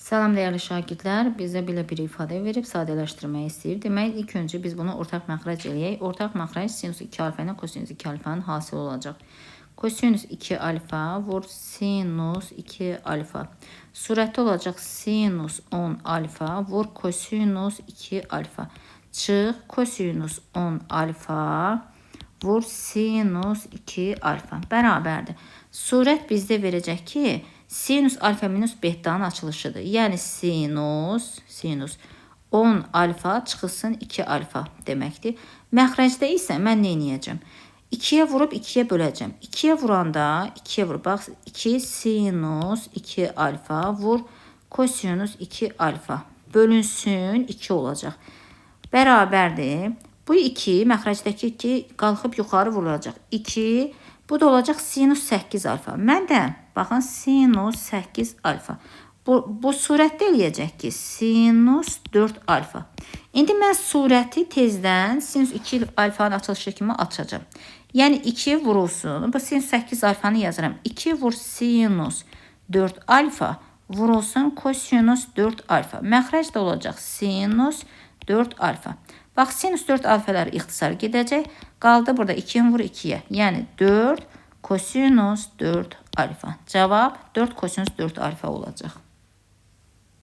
Salam değerli şagirdlər, bizə belə bir ifadə verib sadələşdirmək istəyir. Demək, ilk öncə biz bunu ortaq məxrəc eləyək. Ortaq məxrəc sinus 2 alfa ilə kosinus 2 alfanın hasili olacaq. Kosinus 2 alfa vur sinus 2 alfa. Surətdə olacaq sinus 10 alfa vur kosinus 2 alfa. Çıx kosinus 10 alfa vur sinus 2 alfa. Bərabərdir. Surət bizdə verəcək ki, sinus alfa minus bettanın açılışıdır. Yəni sinus 10 alfa çıxılsın 2 alfa deməkdir. Məxrəcdə isə mən nə edəcəm? 2'ye vurup 2'ye böləcəm. 2'ye vuranda 2'ye vur. Bax 2 sinus 2 alfa vur kosinus 2 alfa. Bölünsün 2 olacaq. Bərabərdir. Bu 2 məxrəcdəki 2 qalxıb yuxarı vurulacaq. 2 bu da olacaq sinus 8 alfa. Mən də baxın sinus 8 alfa. Bu surətdə eləyəcək ki sinus 4 alfa. İndi mən surəti tezdən sinus 2 alfanın açılışı kimi açacağım. Yəni 2 vurulsun. Bu sinus 8 alfanı yazıram. 2 vur sinus 4 alfa vurulsun kosinus 4 alfa. Məxrəc də olacaq sinus 4 alfa. Bax sinus 4 alfalar ixtisar gedəcək. Qaldı burada 2 vur 2'ye. Yəni 4 kosinus 4 alfa. Cavab 4 kosinus 4 alfa olacaq.